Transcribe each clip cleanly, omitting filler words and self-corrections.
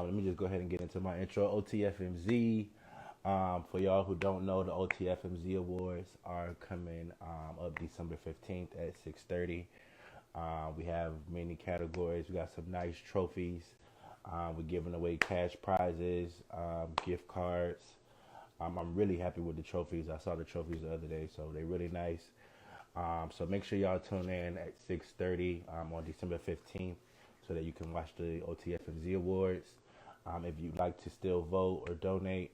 Let me just go ahead and get into my intro. OTFMZ. For y'all who don't know, the OTFMZ Awards are coming up December 15th at 6:30. We have many categories. We got some nice trophies. We're giving away cash prizes, gift cards. I'm really happy with the trophies. I saw the trophies the other day, so they're really nice. So make sure y'all tune in at 6:30 on December 15th so that you can watch the OTFMZ Awards. If you'd like to still vote or donate,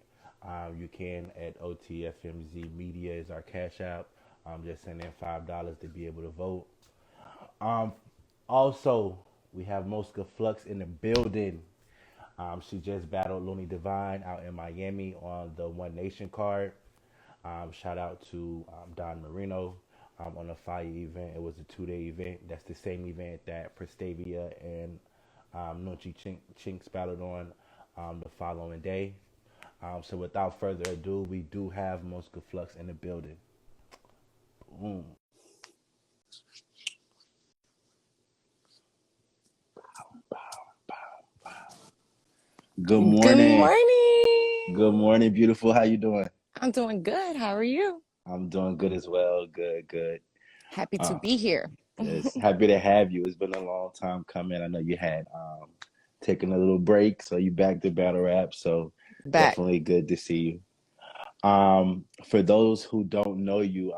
you can at OTFMZ Media is our cash app. Just send in $5 to be able to vote. Um, Also, we have Mosca Flux in the building. She just battled Looney Devine out in Miami on the One Nation card. Shout out to Don Marino on a fire event. It was a 2-day event. That's the same event that Prestavia and Nunchi Chinks battled on the following day. So without further ado, we do have Mosca Flux in the building. Mm. Good Good morning. Good morning. morning, beautiful. How you doing? I'm doing good. How are you? I'm doing good as well. Good, good. Happy to Uh, be here. It's happy to have you. It's been a long time coming. I know you had taken a little break, so you back to battle rap. So Back. definitely good to see you. For those who don't know you,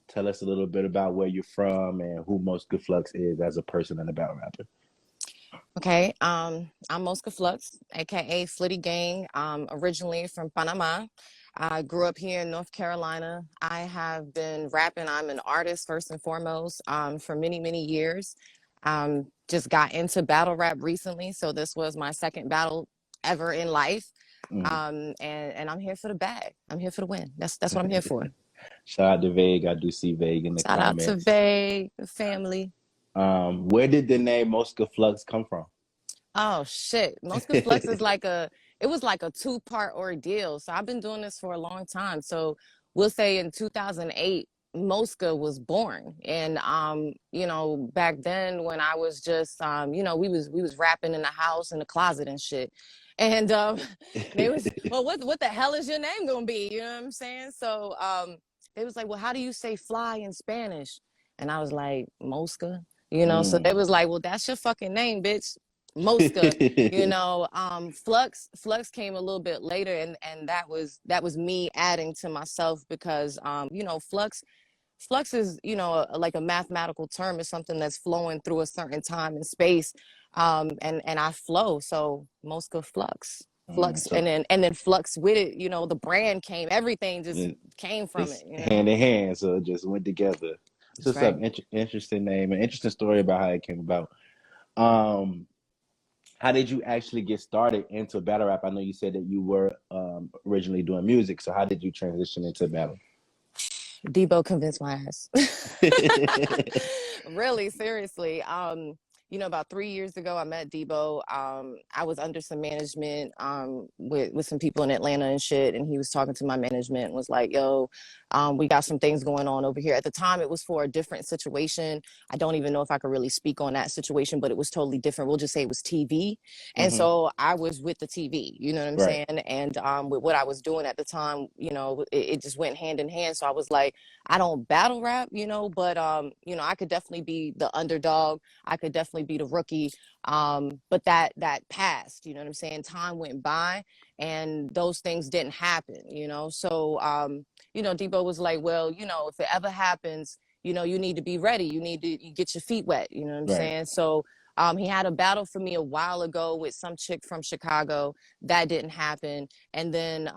tell us a little bit about where you're from and who Most Good Flux is as a person and a battle rapper. Okay. I'm Mosca Flux, aka Flitty Gang. Originally from Panama. I grew up here in North Carolina. I have been rapping. I'm an artist first and foremost, for many, many years. Just got into battle rap recently, so this was my second battle ever in life. Mm. And I'm here for the bag. I'm here for the win. That's what I'm here for. Shout out to Vague. I do see Vague in the Shout out to comments. Vay, the family. Where did the name Mosca Flux come from? Oh shit. Mosca Flex is like it was like a two-part ordeal. So I've been doing this for a long time. So we'll say in 2008, Mosca was born. And back then when I was just we was rapping in the house in the closet and shit. And they was, well, what the hell is your name gonna be? You know what I'm saying? So they was like, well, how do you say fly in Spanish? And I was like, Mosca. So they Mm. was like, well, that's your fucking name, bitch. Mosca. Flux came a little bit later, and that was me adding to myself because Flux is like a mathematical term. Is something that's flowing through a certain time and space, and I flow. So Mosca Flux. Flux, So and then Flux with it, the brand came, everything just it- came from it's it. hand in hand, so it just went together. So That's what's up? right. Interesting name, an interesting story about how it came about. Um, how did you actually get started into battle rap? I know you said that you were originally doing music, so how did you transition into battle? Debo convinced my ass. Really, seriously. About 3 years ago, I met Debo. I was under some management with some people in Atlanta and shit, and he was talking to my management and was like, "Yo, we got some things going on over here." At the time, it was for a different situation. I don't even know if I could really speak on that situation, but it was totally different. We'll just say it was TV, and Hmm. so I was with the TV. You know what I'm Right. saying? And with what I was doing at the time, it just went hand in hand. So I was like, I don't battle rap, but I could definitely be the underdog. I could definitely be the rookie. But that passed, you know what I'm saying? Time went by and those things didn't happen. So Debo was like, well, if it ever happens, you need to be ready. You need to get your feet wet, you know what I'm Right. saying? So he had a battle for me a while ago with some chick from Chicago. That didn't happen. And then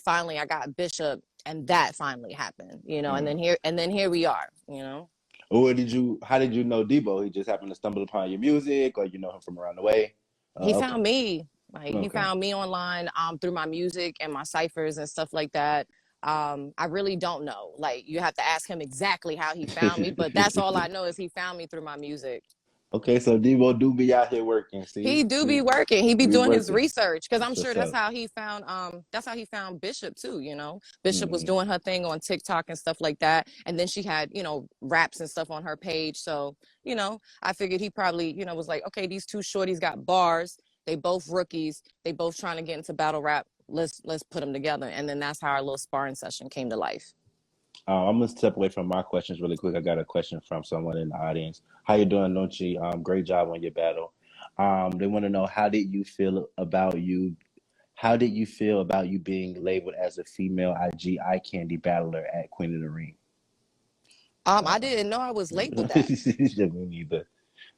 finally I got Bishop, and that finally happened, and Mm. then here we are. How did you know Debo? He just happened to stumble upon your music, or you know him from around the way? He Okay. found me. Like, he Okay. found me online through my music and my ciphers and stuff like that. I really don't know. Like, you have to ask him exactly how he found me, but that's all I know is he found me through my music. Okay, so Debo do be out here working. He See, do be see, working. He be we doing his working. research because I'm That's sure what's that's up. how he found Bishop too. Bishop was Mm. doing her thing on TikTok and stuff like that. And then she had, raps and stuff on her page. So, I figured he probably, was like, okay, these two shorties got bars. They both rookies. They both trying to get into battle rap. Let's put them together. And then that's how our little sparring session came to life. I'm gonna step away from my questions really quick. I got a question from someone in the audience. How you doing, Nunchi? Great job on your battle. They want to know how did you feel about you? How did you feel about you being labeled as a female IG eye candy battler at Queen of the Ring? I didn't know I was labeled that. Me neither.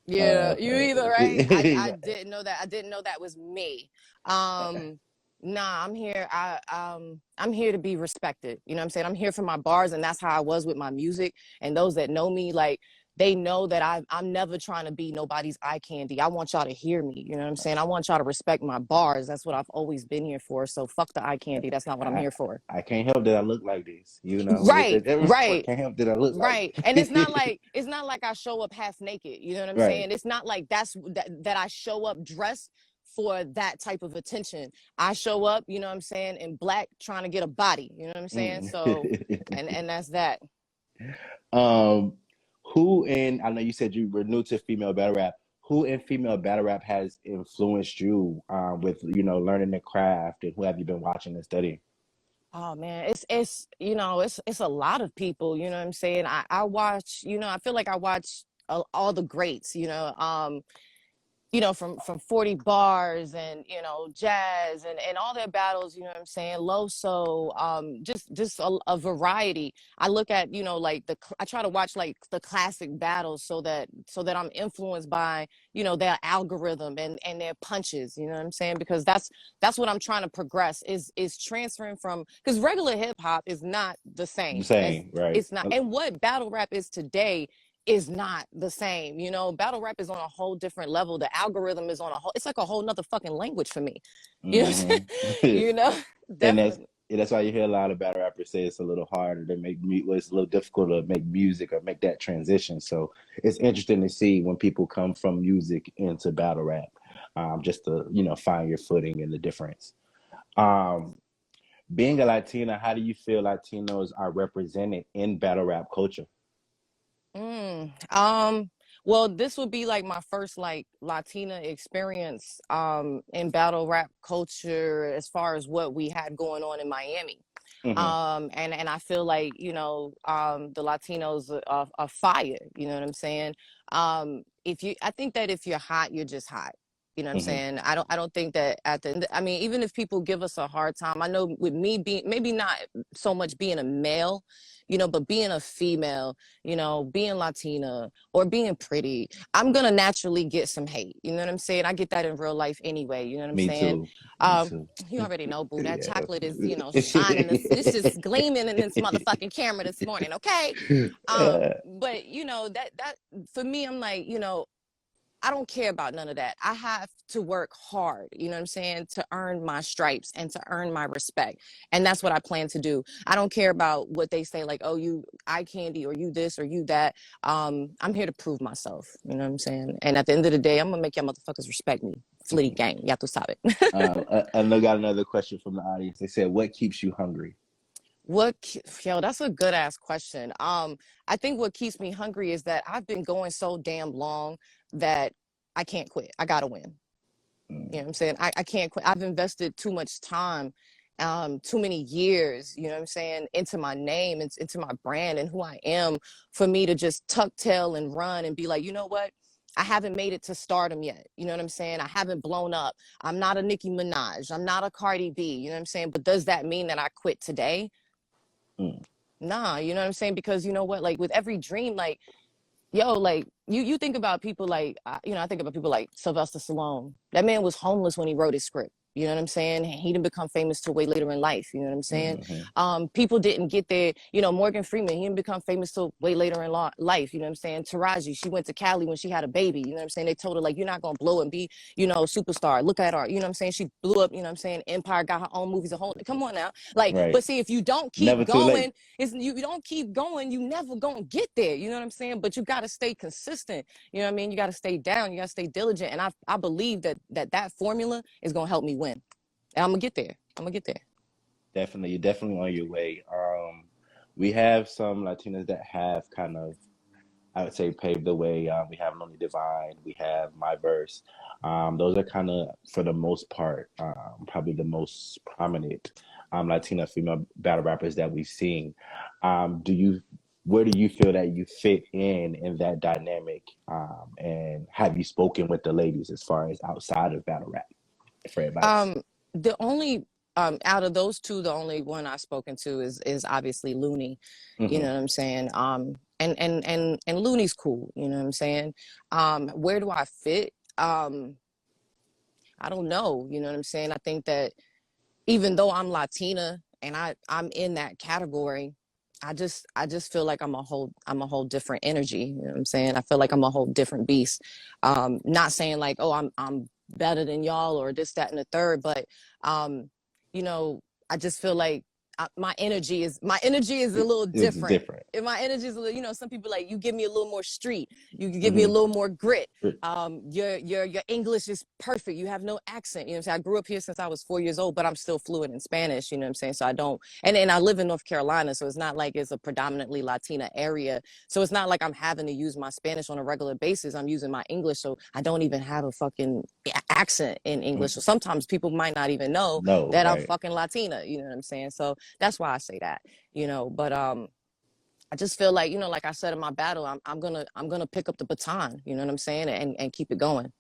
Yeah, you either, right? I didn't know that. I didn't know that was me. Nah, I'm here. I'm here to be respected. You know what I'm saying? I'm here for my bars, and that's how I was with my music. And those that know me, like, they know that I'm never trying to be nobody's eye candy. I want y'all to hear me. You know what I'm saying? I want y'all to respect my bars. That's what I've always been here for. So fuck the eye candy. That's not what I'm here for. I can't help that I look like this. You know, Right, I right. can't help that I look like. Right. And it's not like I show up half naked. You know what I'm Right. saying? It's not like that I show up dressed for that type of attention. I show up, you know what I'm saying, in black trying to get a body. You know what I'm saying? So and that's that. Who in, I know you said you were new to female battle rap. Who in female battle rap has influenced you with, you know, learning the craft, and who have you been watching and studying? Oh man, it's you know, it's a lot of people, you know what I'm saying? I watch, you know, I feel like I watch all the greats, you know, from 40 bars and, you know, jazz and all their battles, you know what I'm saying? Loso, just a variety. I look at, you know, like I try to watch like the classic battles so that I'm influenced by, you know, their algorithm and their punches, you know what I'm saying? Because that's what I'm trying to progress is transferring from, because regular hip hop is not the The same as same, right? it's not. And what battle rap is today is not the same. You know, battle rap is on a whole different level. The algorithm is on it's like a whole nother fucking language for me. You know what I'm saying? You know, And definitely. that's why you hear a lot of battle rappers say it's a little harder to make it's a little difficult to make music or make that transition. So it's interesting to see when people come from music into battle rap, just to, you know, find your footing and the difference. Being a Latina, how do you feel Latinos are represented in battle rap culture? Well, this would be like my first like Latina experience in battle rap culture as far as what we had going on in Miami. Hmm. And I feel like, you know, the Latinos are fire, you know what I'm saying? I think that if you're hot, you're just hot. You know what I'm Hmm. saying? I don't think that at the end, I mean, even if people give us a hard time, I know with me being, maybe not so much being a male, you know, but being a female, you know, being Latina or being pretty, I'm gonna naturally get some hate. You know what I'm saying? I get that in real life anyway. You know what I'm Me saying? too. Me Um, too. you already know, boo. That Yeah. chocolate is, you know, shining. It's just gleaming in this motherfucking camera this morning. Okay. But you know that for me, I'm like, you know, I don't care about none of that. I have to work hard, you know what I'm saying, to earn my stripes and to earn my respect. And that's what I plan to do. I don't care about what they say, like, oh, you eye candy or you this or you that. I'm here to prove myself, you know what I'm saying? And at the end of the day, I'm gonna make y'all motherfuckers respect me. Flitty gang, ya tu sabe. I got another question from the audience. They said, "What keeps you hungry?" Yo, that's a good ass question. I think what keeps me hungry is that I've been going so damn long that I can't quit. I gotta win. You know what I'm saying? I can't quit. I've invested too much time, too many years, you know what I'm saying, into my name, into my brand and who I am for me to just tuck tail and run and be like, you know what? I haven't made it to stardom yet. You know what I'm saying? I haven't blown up. I'm not a Nicki Minaj. I'm not a Cardi B. You know what I'm saying? But does that mean that I quit today? Mm. Nah, you know what I'm saying? Because you know what? Like with every dream, like, yo, like you think about people like, you know, I think about people like Sylvester Stallone. That man was homeless when he wrote his script. You know what I'm saying? He didn't become famous till way later in life. You know what I'm saying? Hmm. People didn't get there. You know, Morgan Freeman, he didn't become famous till way later in life. You know what I'm saying? Taraji, she went to Cali when she had a baby. You know what I'm saying? They told her, like, you're not going to blow and be, you know, a superstar. Look at her. You know what I'm saying? She blew up, you know what I'm saying? Empire, got her own movies. Come on now. Like, Right. but see, if you don't keep Never too late. going, you don't keep going, you never going to get there. You know what I'm saying? But you got to stay consistent. You know what I mean? You got to stay down. You got to stay diligent. And I believe that formula is going to help me win. And I'm gonna get there. I'm gonna get there. Definitely, you're definitely on your way. We have some Latinas that have kind of I would say paved the way. We have Looney Devine, we have my verse. Those are kind of, for the most part, probably the most prominent Latina female battle rappers that we've seen. Do you, where do you feel that you fit in that dynamic? And have you spoken with the ladies as far as outside of battle rap for advice? The only out of those two, the only one I've spoken to is obviously Looney. You Hmm. know what I'm saying? And Looney's cool, you know what I'm saying? Where do I fit? I don't know, you know what I'm saying? I think that even though I'm Latina and I'm in that category, I just feel like I'm a whole different energy. You know what I'm saying? I feel like I'm a whole different beast. Not saying like, oh, I'm better than y'all or this, that, and the third, but um, you know, I just feel like my energy is a little It's different. different. If my energy is a little, some people like you give me a little more street, you can give me a little more grit. Your English is perfect. You have no accent. You know what I'm saying? I grew up here since I was 4 years old, but I'm still fluent in Spanish. You know what I'm saying? So I don't, and I live in North Carolina, so it's not like it's a predominantly Latina area. So it's not like I'm having to use my Spanish on a regular basis. I'm using my English, so I don't even have a fucking accent in English. So sometimes people might not even know No, that I'm right. fucking Latina. You know what I'm saying? So that's why I say that. But I just feel like, like I said in my battle, I'm gonna pick up the baton, you know what I'm saying, and keep it going.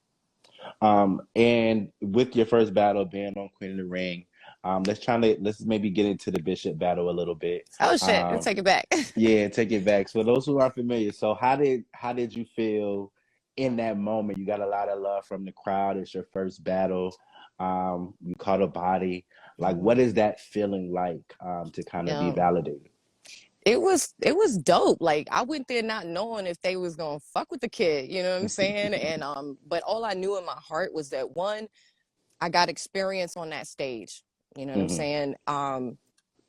And with your first battle being on Queen of the Ring, let's maybe get into the Bishop battle a little bit. Oh shit, let's Um, take it back. yeah, take it back. So those who aren't familiar, so how did you feel in that moment? You got a lot of love from the crowd. It's your first battle. You caught a body. Like, what is that feeling like to kind of be Yeah. validated? It was dope. Like I went there not knowing if they was gonna fuck with the kid, you know what I'm saying? And but all I knew in my heart was that one, I got experience on that stage. You know what I'm Hmm. saying?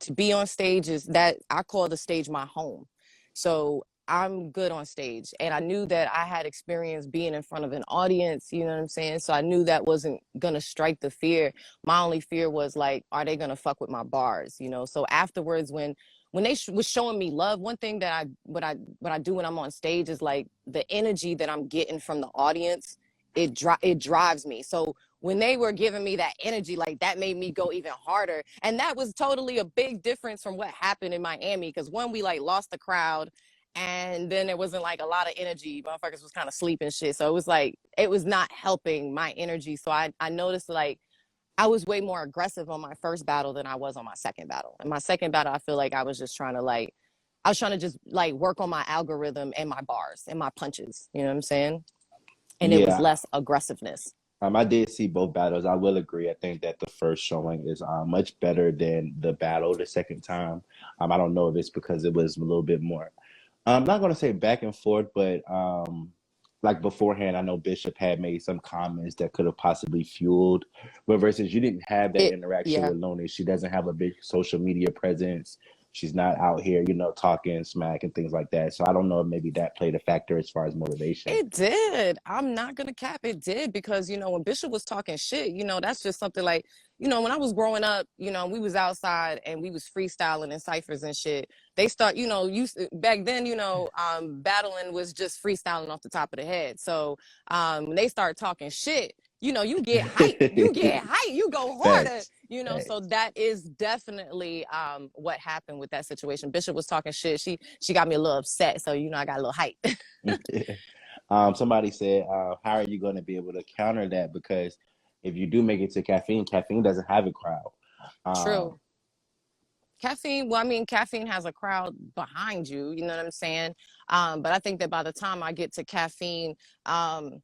To be on stage is that I call the stage my home. So I'm good on stage. And I knew that I had experience being in front of an audience, you know what I'm saying? So I knew that wasn't gonna strike the fear. My only fear was like, are they gonna fuck with my bars? So afterwards when they was showing me love, one thing that what I do when I'm on stage is like the energy that I'm getting from the audience, it drives me. So when they were giving me that energy, like that made me go even harder. And that was totally a big difference from what happened in Miami. Cause one, we like lost the crowd and then there wasn't like a lot of energy. Motherfuckers was kind of sleeping shit. So it was like, it was not helping my energy. So I noticed like I was way more aggressive on my first battle than I was on my second battle. And my second battle, I feel like I was just trying to like, I was trying to just like work on my algorithm and my bars and my punches. You know what I'm saying? And it was Yeah, less aggressiveness. I did see both battles. I will agree. I think that the first showing is much better than the battle the second time. I don't know if it's because it was a little bit more. I'm not going to say back and forth, but like beforehand, I know Bishop had made some comments that could have possibly fueled. But versus you didn't have that interaction Yeah. with Looney. She doesn't have a big social media presence. She's not out here, talking smack and things like that. So I don't know if maybe that played a factor as far as motivation. It did. I'm not gonna cap. It did because when Bishop was talking shit, that's just something like, when I was growing up, we was outside and we was freestyling in ciphers and shit. They start, back then, battling was just freestyling off the top of the head. So when they start talking shit, you get hype. You get hype. You go harder. Facts. So Facts. that is definitely what happened with that situation. Bishop was talking shit. She got me a little upset. So I got a little hype. Somebody said, how are you going to be able to counter that? Because if you do make it to caffeine doesn't have a crowd. Um, True. Caffeine, well, I mean, caffeine has a crowd behind you, you know what I'm saying? But I think that by the time I get to caffeine, my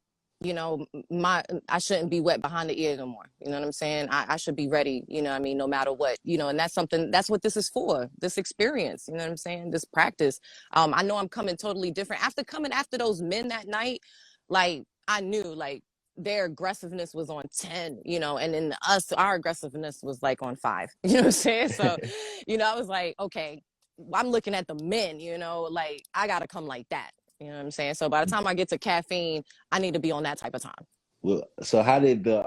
I shouldn't be wet behind the ear no more. You know what I'm saying? I should be ready, I mean, no matter what, and that's what this is for, this experience, you know what I'm saying? This practice. I know I'm coming totally different. After coming after those men that night, like I knew like their aggressiveness was on 10, and then our aggressiveness was like on 5. You know what I'm saying? So, I was like, okay, I'm looking at the men, like I gotta come like that. You know what I'm saying? So by the time I get to caffeine, I need to be on that type of time. well, so how did the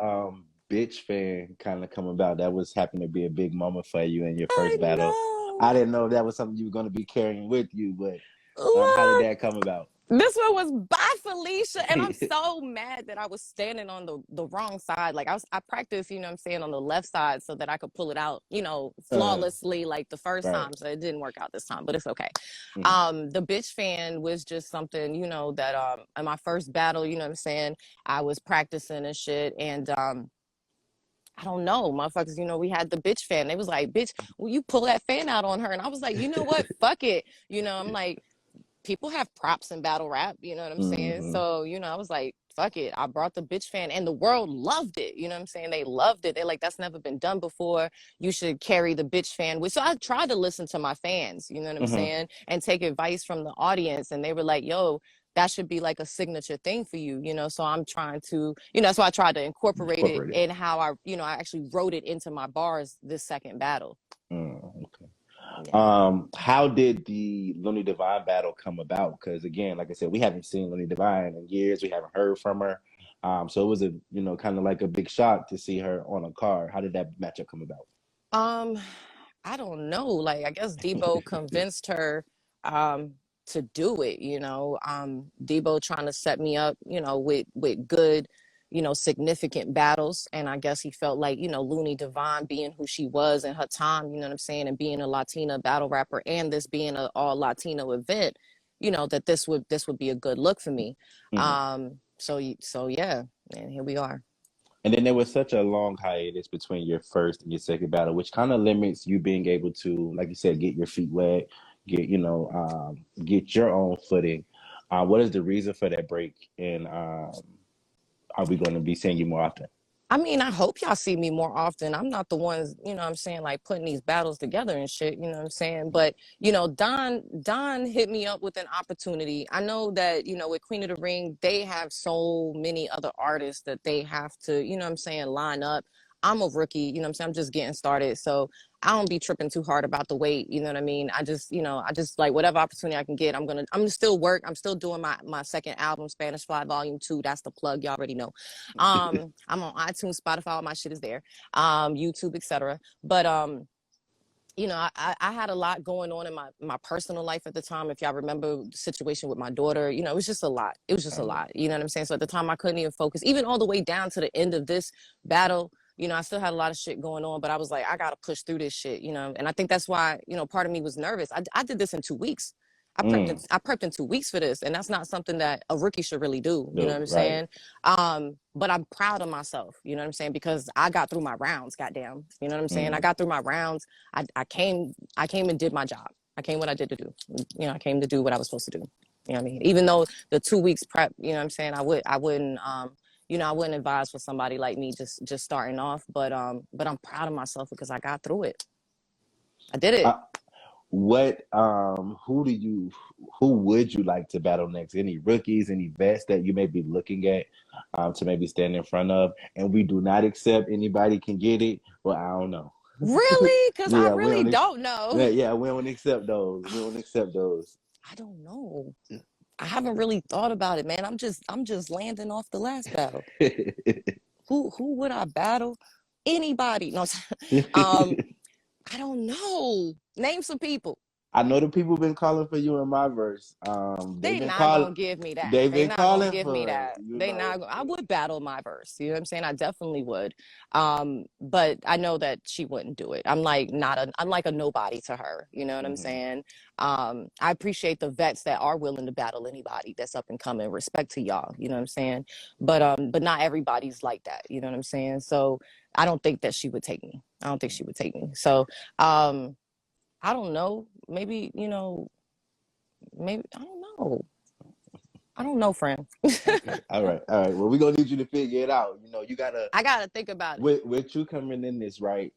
bitch fan kind of come about? That was happened to be a big moment for you in your I first battle. know. I didn't know if that was something you were going to be carrying with you, but how did Look, that come about? This one was by Felicia, and I'm so mad that I was standing on the wrong side. Like I practiced, you know what I'm saying, on the left side so that I could pull it out, you know, flawlessly like the first Right. time. So it didn't work out this time, but it's okay. Mm-hmm. The bitch fan was just something, you know, that in my first battle, you know what I'm saying, I was practicing and shit, and I don't know, motherfuckers, you know, we had the bitch fan. They was like, bitch, will you pull that fan out on her? And I was like, you know what? Fuck it. You know, I'm like, people have props in battle rap, you know what I'm saying? Mm-hmm. So, you know, I was like, fuck it. I brought the bitch fan and the world loved it. You know what I'm saying? They loved it. They're like, that's never been done before. You should carry the bitch fan with. So I tried to listen to my fans, you know what I'm Mm-hmm. saying? And take advice from the audience. And they were like, yo, that should be like a signature thing for you, you know? So I'm trying to, you know, that's why I tried to incorporate it in how I, you know, I actually wrote it into my bars this second battle. Okay. Yeah. How did the Looney Devine battle come about? Because again, like I said, we haven't seen Looney Devine in years. We haven't heard from her. So it was a, you know, kind of like a big shock to see her on a card. How did that matchup come about? Um, I don't know. Like, I guess Debo convinced her um to do it, you know. Debo trying to set me up, you know, with good, you know, significant battles. And I guess he felt like, you know, Looney Devine being who she was in her time, you know what I'm saying, and being a Latina battle rapper and this being an all Latino event, you know, that this would be a good look for me. Mhm. So yeah, and here we are. And then there was such a long hiatus between your first and your second battle, which kind of limits you being able to, like you said, get your feet wet, get, you know, get your own footing. What is the reason for that break? And are we going to be seeing you more often? I mean, I hope y'all see me more often. I'm not the ones, you know what I'm saying, like putting these battles together and shit, you know what I'm saying? But, you know, Don hit me up with an opportunity. I know that, you know, with Queen of the Ring, they have so many other artists that they have to, you know what I'm saying, line up. I'm a rookie, you know what I'm saying? I'm just getting started. So I don't be tripping too hard about the weight, you know what I mean? I just, you know, I just like whatever opportunity I can get, I'm still work. I'm still doing my second album, Spanish Fly Volume 2. That's the plug, y'all already know. I'm on iTunes, Spotify, all my shit is there, YouTube, etc. But you know, I had a lot going on in my personal life at the time. If y'all remember the situation with my daughter, you know, it was just a lot. It was just a Oh, lot. You know what I'm saying? So at the time, I couldn't even focus, even all the way down to the end of this battle. You know, I still had a lot of shit going on, but I was like, I gotta push through this shit. You know, and I think that's why, you know, part of me was nervous. I did this in 2 weeks. mm, I prepped in 2 weeks for this, and that's not something that a rookie should really do. You know what no, I'm right. saying? But I'm proud of myself. You know what I'm saying? Because I got through my rounds. Goddamn. You know what I'm saying? I Mm. got through my rounds. I came and did my job. I came what I did to do. You know, I came to do what I was supposed to do. You know what I mean? Even though the 2 weeks prep, you know what I'm saying, I wouldn't you know, I wouldn't advise for somebody like me just starting off, but I'm proud of myself because I got through it. I did it. Uh, what who would you like to battle next? Any rookies, any vets that you may be looking at to maybe stand in front of? And we do not accept anybody can get it. Well, I don't know. Really? Because I Yeah, really don't know. yeah, we don't accept those. We don't accept those. I don't know. I haven't really thought about it, man. I'm just landing off the last battle. Who would I battle? Anybody. No, um, I don't know. Name some people. I know the people been calling for you in my verse. They not gonna give me that. They've They been not gonna calling give me for it, that. you They know. not. I would battle my verse. You know what I'm saying? I definitely would. But I know that she wouldn't do it. I'm like a nobody to her. You know what I'm Hmm. saying? I appreciate the vets that are willing to battle anybody that's up and coming. Respect to y'all. You know what I'm saying? But not everybody's like that. You know what I'm saying? So I don't think that she would take me. I don't think she would take me. So um, I don't know. Maybe you know. Maybe I don't know. I don't know, friend. Okay. All right. All right. Well, we're gonna need you to figure it out. You know, you gotta I gotta think about it. with you coming in this right.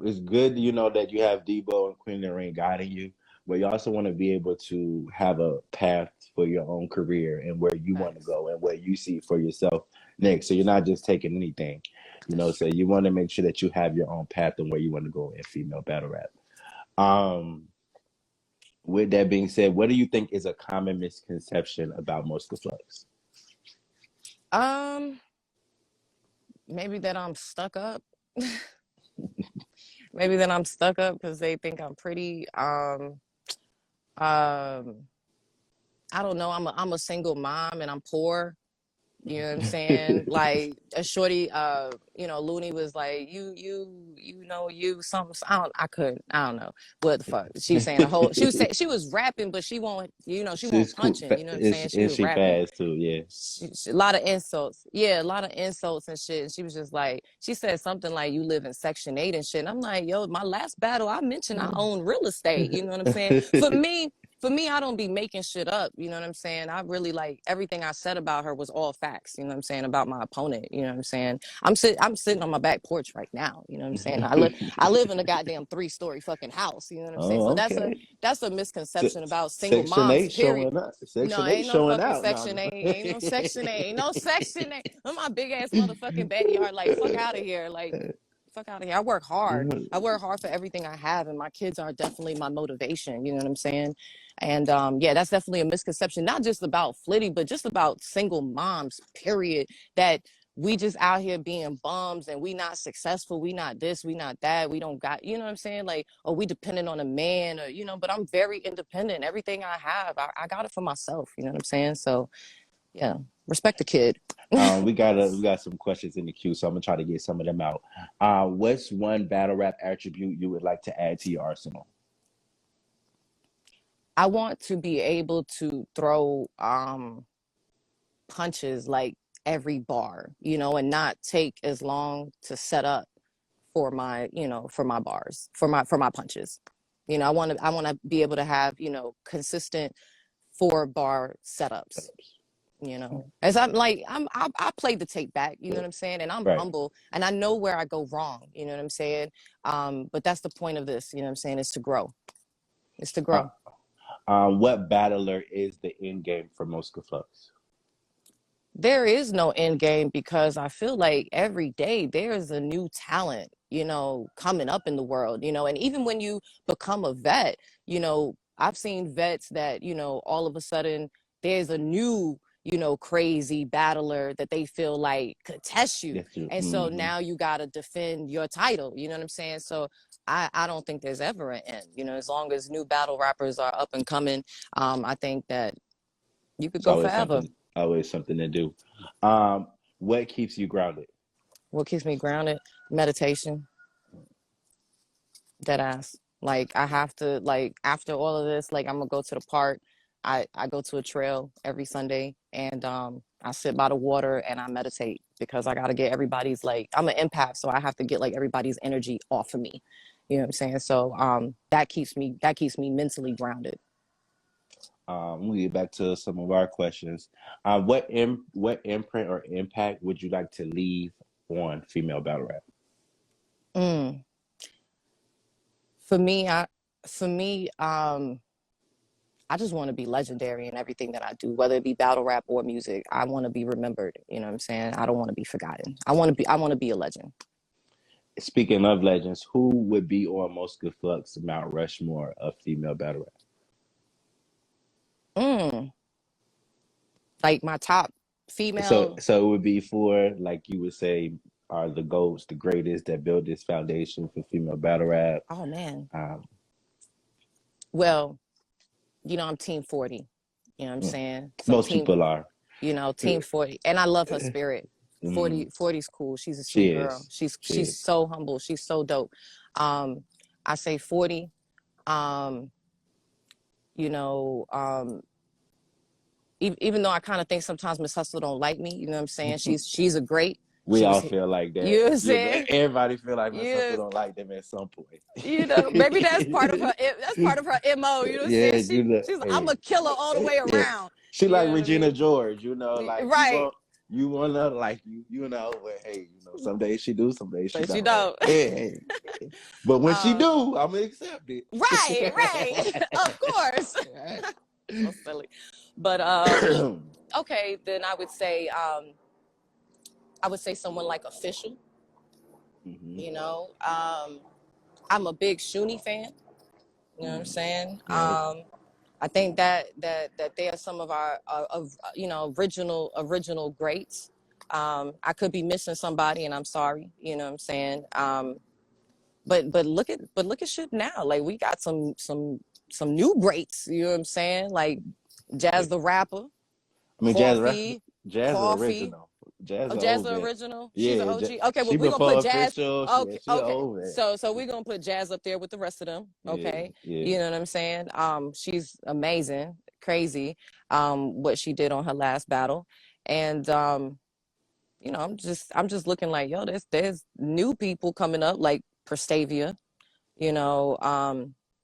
It's good, you know, that you have Debo and Queen of the Ring guiding you, but you also want to be able to have a path for your own career and where you want to Facts. go and where you see for yourself next. So you're not just taking anything, you That's know. So true. you want to make sure that you have your own path and where you want to go in female battle rap. Um, with that being said, what do you think is a common misconception about Mosca Flux? Um, maybe that I'm stuck up. Maybe that I'm stuck up because they think I'm pretty. Um, I don't know. I'm a single mom and I'm poor. You know what I'm saying? Like a shorty, Looney was like, you something. I don't know what the fuck she was saying. She was rapping, but she won't, she won't She's cool. punching. You know what I'm saying? She And was she rapping. fast too. Yeah. A lot of insults. Yeah, a lot of insults and shit. And she was just like, she said something like, you live in Section 8 and shit. And I'm like, yo, my last battle, I mentioned I own real estate. You know what I'm saying? For me, I don't be making shit up. You know what I'm saying? I really like everything I said about her was all facts. You know what I'm saying? About my opponent. You know what I'm saying? I'm sitting on my back porch right now. You know what I'm saying? I live in a goddamn 3-story fucking house. You know what I'm saying? Oh, So okay. that's a misconception about single Section moms, 8 period. showing up. No, Section 8 ain't no showing fucking out Section now. 8. Ain't no Section 8. Ain't no Section 8. I'm my big ass motherfucking backyard. Like, fuck out of here. Like, fuck out of here. I work hard. I work hard for everything I have, and my kids are definitely my motivation. You know what I'm saying? And yeah, that's definitely a misconception, not just about Flitty, but just about single moms, period. That we just out here being bums and we not successful. We not this, we not that. We don't got, you know what I'm saying? Like, or we dependent on a man or, but I'm very independent. Everything I have, I got it for myself. You know what I'm saying? So yeah, respect the kid. We got some questions in the queue, so I'm gonna try to get some of them out. What's one battle rap attribute you would like to add to your arsenal? I want to be able to throw punches like every bar, and not take as long to set up for my bars, for my punches. I want to be able to have, consistent 4-bar setups. As I played the tape back, you know what I'm saying? And I'm Right. humble and I know where I go wrong, you know what I'm saying? But that's the point of this, you know what I'm saying, is to grow. It's to Uh, grow. what battler is the end game for Mosca Flux? There is no end game because I feel like every day there's a new talent, coming up in the world, and even when you become a vet, I've seen vets that, all of a sudden there's a new, crazy battler that they feel like could test you. Yes, you. And so Mm-hmm. now you got to defend your title. You know what I'm saying? So I don't think there's ever an end, as long as new battle rappers are up and coming. I think that you could It's go forever. always something to do. Um, what keeps you grounded? What keeps me grounded? Meditation. Dead ass. Like I have to, like, after all of this, like I'm gonna go to the park. I go to a trail every Sunday and I sit by the water and I meditate because I gotta get everybody's, like, I'm an empath, so I have to get like everybody's energy off of me. You know what I'm saying? So that keeps me mentally grounded. We'll get back to some of our questions. What imprint or impact would you like to leave on female battle rap? Mm. For me, I just want to be legendary in everything that I do, whether it be battle rap or music. I want to be remembered. You know what I'm saying? I don't want to be forgotten. I want to be a legend. Speaking of legends, who would be on Mosca Flux Mount Rushmore of female battle rap? Mm. Like my top So, female. so it would be for, like you would say, are the GOATs, the greatest that built this foundation for female battle rap. Oh man. Um, Well, I'm Team 40. You know what I'm saying? So Most people are. Team 40, and I love her spirit. Mm, 40's cool. She's a she sweet girl. is. She's She she's is. so humble. She's so dope. Um, I say 40. Um, you know, um, even though I kind of think sometimes Miss Hustle don't like me, you know what I'm saying? She's a great. We She all was, feel like you that. know what I'm saying? Everybody feel like Miss Hustle Yeah, don't like them at some point. maybe that's part of her. That's part of her mo. You know what I'm Yeah, saying? She's I'm hey, a killer all the way yeah. around. She You like know what I Regina mean? George, like Right. you wanna like but hey, some days she do, some days she So she don't. Hey, don't. hey, hey. But when she um, do, I'm gonna accept it. right. Of course. So silly. But okay, then I would say someone like Official. Hmm. You know, I'm a big Shuni fan. You know what I'm saying? Right. I think that they are some of our of original greats. I could be missing somebody, and I'm sorry. You know what I'm saying? But look at shit now. Like we got some new greats. You know what I'm saying? Like Jazz the rapper, I mean, Coffee, Jazz the Coffee. original. Jazz Oh, the Jazz old the vet. original. She's an Yeah, OG. Okay, well she we're gonna put before Jazz. official. Okay, She an okay. old vet. So we're gonna put Jazz up there with the rest of them. Yeah, Okay, yeah. you know what I'm saying? She's amazing, crazy. What she did on her last battle, and I'm just looking like, yo, there's new people coming up like Prestavia. You know,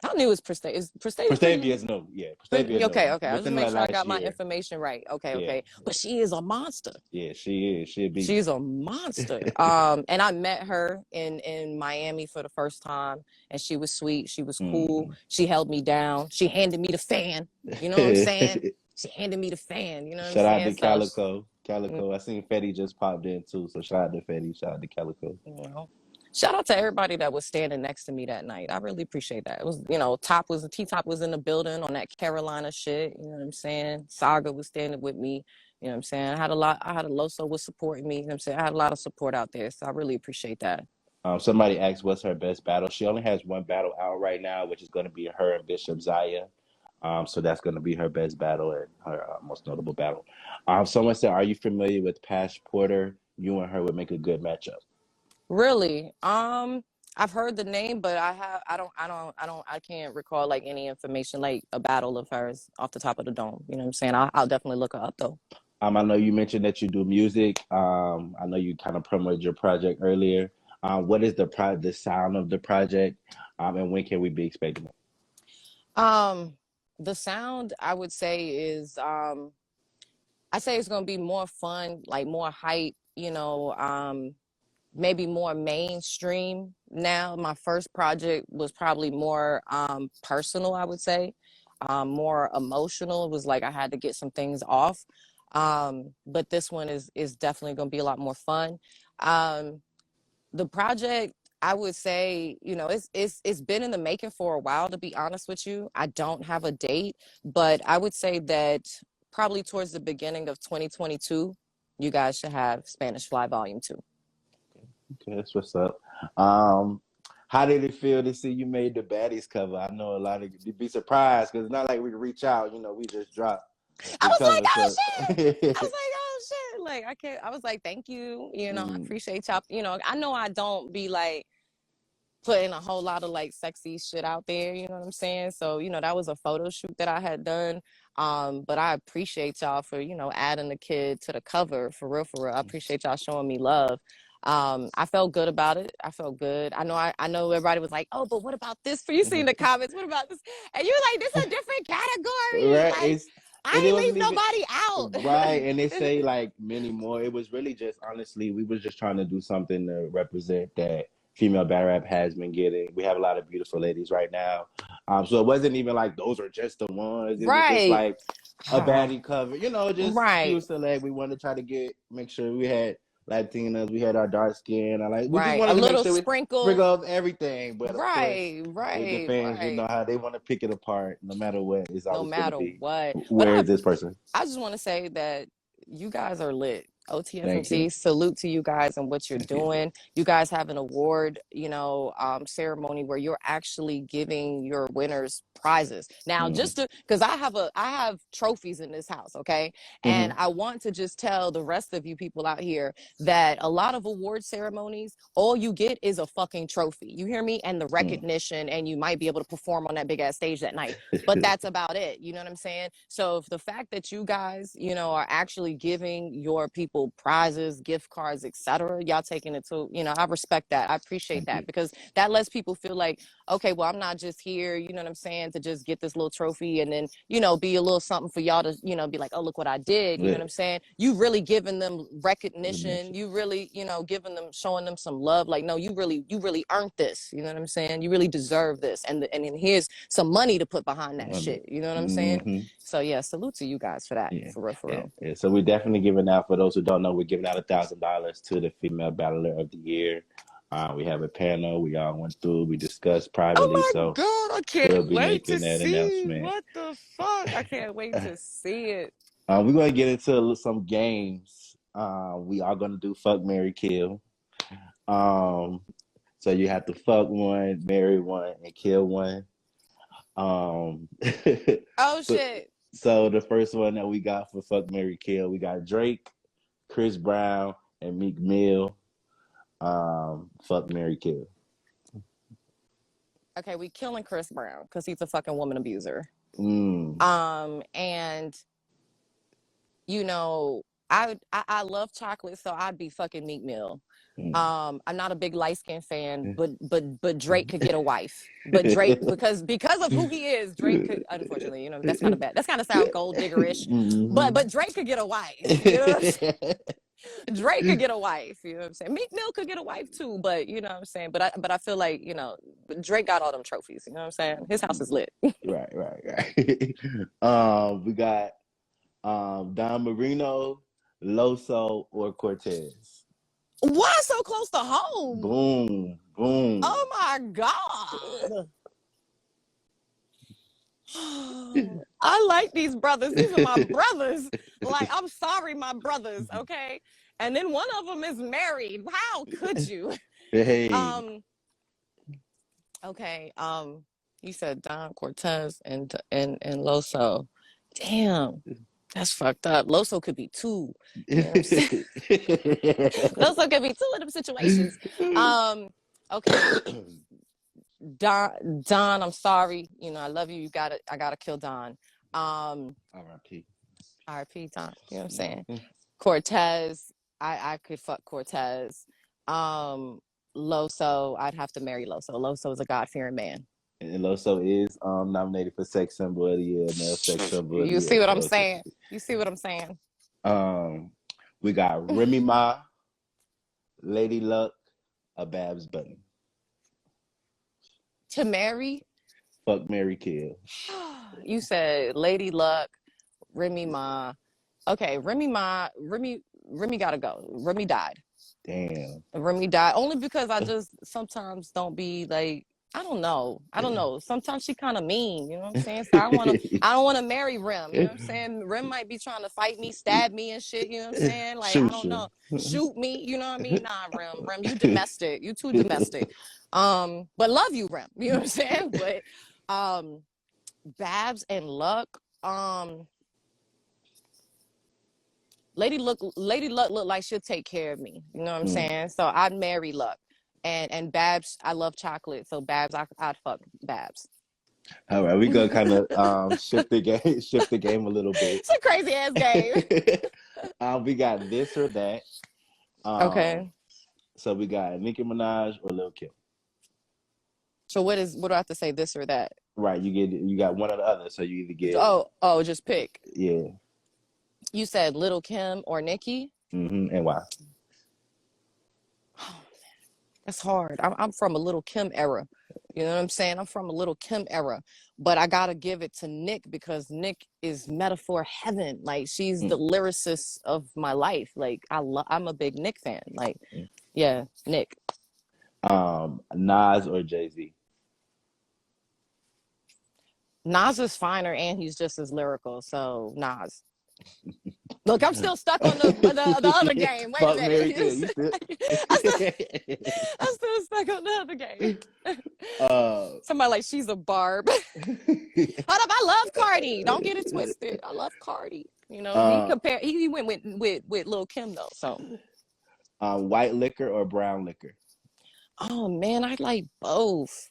how new is Prestavia? Is Prestavia pretty Prestavia new? is new. Yeah, Prestavia Okay, new. okay. I just Within make like sure I last got my year. information right. Okay, Yeah, okay. But she is a monster. yeah. She is. She a beast. She's a monster. And I met her in Miami for the first time, and she was sweet. She was cool. She held me down. She handed me the fan. You know what I'm saying? She handed me the fan. You know what I'm Shout out saying? to So, Calico. Calico. I seen Fetty just popped in too. So shout out to Fetty. Shout out to Calico. you know, shout out to everybody that was standing next to me that night. I really appreciate that. It was, T-Top was in the building on that Carolina shit. You know what I'm saying? Saga was standing with me. You know what I'm saying? I had a Loso was supporting me. You know what I'm saying? I had a lot of support out there. So I really appreciate that. Somebody asked what's her best battle. She only has one battle out right now, which is going to be her and Bishop Zaya. So that's going to be her best battle and her most notable battle. Someone said, "Are you familiar with Pash Porter? You and her would make a good matchup." Really? I've heard the name, but I can't recall like any information like a battle of hers off the top of the dome. You know what I'm saying? I'll definitely look her up though. I know you mentioned that you do music. I know you kind of promoted your project earlier. What is the sound of the project, and when can we be expecting it? The sound I would say is I say it's gonna be more fun, like more hype, maybe more mainstream now. My first project was probably more personal, I would say, more emotional. It was like I had to get some things off. But this one is definitely gonna be a lot more fun. The project, I would say, it's been in the making for a while, to be honest with you. I don't have a date, but I would say that probably towards the beginning of 2022, you guys should have Spanish Fly Volume 2. Okay, that's what's up. How did it feel to see you made the baddies cover? I know a lot of you'd be surprised because it's not like we reach out, we just drop I the was cover. like, oh shit. I was So. like, oh shit. Like, I can't, I was like, thank you. I Mm, appreciate y'all. I know I don't be like putting a whole lot of like sexy shit out there. You know what I'm saying? So, that was a photo shoot that I had done. But I appreciate y'all for, adding the kid to the cover for real, for real. I appreciate y'all showing me love. I felt good about it. I felt good. I know everybody was like, oh, but what about this? For you seeing the comments, what about this? And you're like, this is a different category. right. Like, And I it ain't wasn't leave even nobody out. right. And they say like many more. It was really just honestly, we was just trying to do something to represent that female battle rap has been getting. We have a lot of beautiful ladies right now. So it wasn't even like those are just the ones. It was just Right. like a baddie cover, just few Right. select. We wanted to try to make sure we had Latinas, we had our dark skin. We just Right. A wanted to make little sure we sprinkle. sprinkle up everything. But of course, Right. with the Right. fans, you know Right. how they want to pick it apart. No matter what, it's No always going to matter be what. But where is this person? I just want to say that you guys are lit. Thank you. OTFMZ, salute to you guys and what you're Thank you. doing. You guys have an award, ceremony where you're actually giving your winners prizes. Now, Mm-hmm. just because I have trophies in this house, okay? And Mm-hmm. I want to just tell the rest of you people out here that a lot of award ceremonies, all you get is a fucking trophy. You hear me? And the recognition, and you might be able to perform on that big ass stage that night. But that's about it. You know what I'm saying? So if the fact that you guys, are actually giving your people prizes, gift cards, etc., y'all taking it to, I respect that. I appreciate Thank you. that because that lets people feel like, okay, well, I'm not just here, you know what I'm saying, to just get this little trophy and then, be a little something for y'all to, be like, oh, look what I did. You know what I'm saying? You really giving them recognition. You really, giving them, showing them some love. Like, no, you really earned this. You know what I'm saying? You really deserve this. And then here's some money to put behind that shit. You know what I'm saying? Mm-hmm. So yeah, salute to you guys for that. Yeah. For real, for real. Yeah. So we're definitely giving out, for those who don't know, we're giving out $1,000 to the female battler of the year. We have a panel. We all went through. We discussed privately. Oh my So God, I we'll can't be wait making to that see. announcement. What the fuck? I can't wait to see it. We're going to get into some games. We are going to do Fuck, Marry, Kill. So you have to fuck one, marry one, and kill one. Oh so, shit. So the first one that we got for Fuck, Marry, Kill, we got Drake, Chris Brown, and Meek Mill. Fuck, Marry, Kill. Okay, we killing Chris Brown because he's a fucking woman abuser. And you know, I love chocolate, so I'd be fucking Meek Mill. I'm not a big light skin fan, but Drake could get a wife. But Drake, because of who he is, Drake could, unfortunately, you know, that's kind of bad. That's kind of sound gold diggerish. But Drake could get a wife. You know what I'm saying? Drake could get a wife. You know what I'm saying? Meek Mill could get a wife too, but you know what I'm saying. But I feel like, you know, Drake got all them trophies. You know what I'm saying? His house is lit. Right. We got Don Marino, Loso, or Cortez. Why so close to home? Boom. Oh my God. I like these brothers. These are my brothers. Like, I'm sorry, my brothers, okay? And then one of them is married. How could you? Hey. Okay. You said Don, Cortez, and Loso. Damn. That's fucked up. Loso could be two. You know what I'm saying? Loso could be two of them situations. Okay. Don, I'm sorry. You know, I love you. I gotta kill Don. R.I.P. R.I.P. Don. You know what I'm saying? Cortez, I could fuck Cortez. Loso, I'd have to marry Loso. Loso is a God-fearing man. And Loso is nominated for Sex Symbol of the Year, Male Sex Symbol of the Year. You see what I'm saying? You see what I'm saying? We got Remy Ma, Lady Luck, a Babs Bunny. To marry? Fuck, Marry, Kill. You said Lady Luck, Remy Ma. Okay, Remy gotta go. Remy died. Damn. Remy died only because I just sometimes don't be like, I don't know. Sometimes she kind of mean, you know what I'm saying? So I don't want to marry Rem, you know what I'm saying? Rem might be trying to fight me, stab me and shit, you know what I'm saying? Like, I don't know. Shoot me, you know what I mean? Nah, Rem, you domestic. You too domestic. But love you, Rem, you know what I'm saying? But Babs and Luck, Lady Luck look like she'll take care of me, you know what I'm saying? So I'd marry Luck. And Babs, I love chocolate, so Babs, I'd fuck Babs. All right, we gonna kind of shift the game a little bit. It's a crazy ass game. We got this or that. Okay. So we got Nicki Minaj or Lil Kim. So what do I have to say? This or that? Right, you got one or the other. So you either get. Oh, just pick. Yeah. You said Lil Kim or Nicki. And why? That's hard. I'm from a Lil Kim era. You know what I'm saying? I'm from a Lil Kim era. But I got to give it to Nick because Nick is metaphor heaven. Like, she's the lyricist of my life. Like, I'm a big Nick fan. Like, yeah, Nick. Nas or Jay-Z? Nas is finer and he's just as lyrical. So, Nas. Look, I'm still stuck on the other game. Wait a minute. I'm still stuck on the other game. Somebody like, she's a barb. Hold up, I love Cardi. Don't get it twisted. I love Cardi. You know, he went with Lil Kim though. So, white liquor or brown liquor? Oh man, I like both.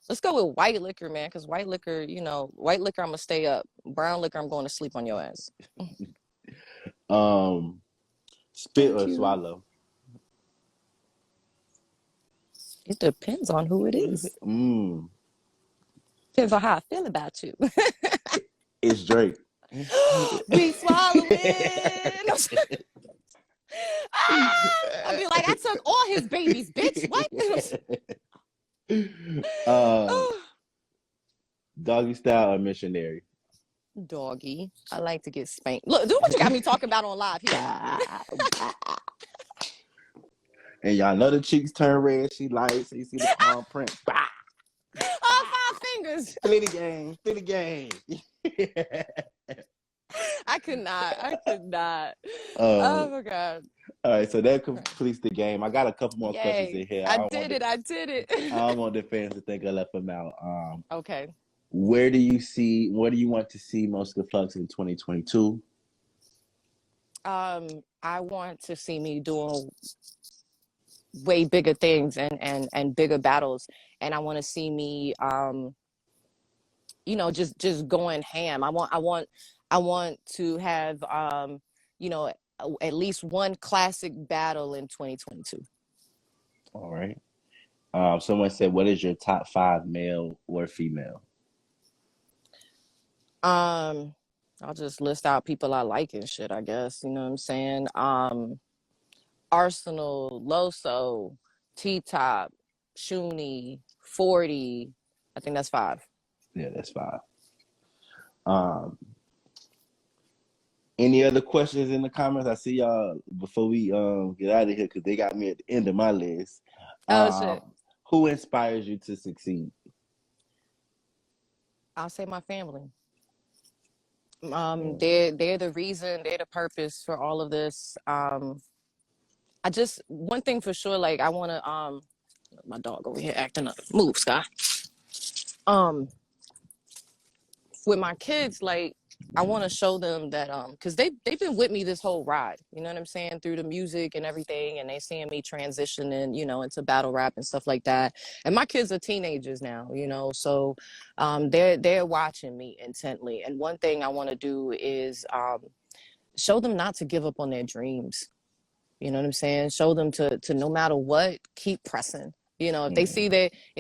Let's go with white liquor, man, because white liquor, I'm gonna stay up. Brown liquor, I'm going to sleep on your ass. Spit or swallow? It depends on who it is. Depends on how I feel about you. It's Drake. We swallowing. I'll be like, I took all his babies, bitch. What? Doggy style or missionary? Doggy. I like to get spanked. Look, do what you got me talking about on live here. And y'all know the cheeks turn red. She lights. So you see the palm print. All 5 fingers. Play the game. I could not. Oh my God. All right, so that completes the game. I got a couple more questions in here. I did it. I don't want the fans to think I left them out. Okay. What do you want to see Mosca Flux in 2022? I want to see me doing way bigger things and bigger battles, and I want to see me just going ham. I want to have at least one classic battle in 2022. All right. Someone said, "What is your top 5 male or female?" I'll just list out people I like and shit, I guess. You know what I'm saying? Arsenal, Loso, T Top, Shuni, 40. I think that's 5. Yeah, that's 5. Um, any other questions in the comments? I see y'all before we get out of here because they got me at the end of my list. Oh shit. Who inspires you to succeed? I'll say my family. They're the reason, they're the purpose for all of this. I just one thing for sure, like I wanna my dog over here acting up. Move, Scott. Um with my kids, like I want to show them that because they've been with me this whole ride, you know what I'm saying, through the music and everything, and they seeing me transition and into battle rap and stuff like that. And my kids are teenagers now, so they're watching me intently. And one thing I want to do is show them not to give up on their dreams. You know what I'm saying? Show them to no matter what, keep pressing. If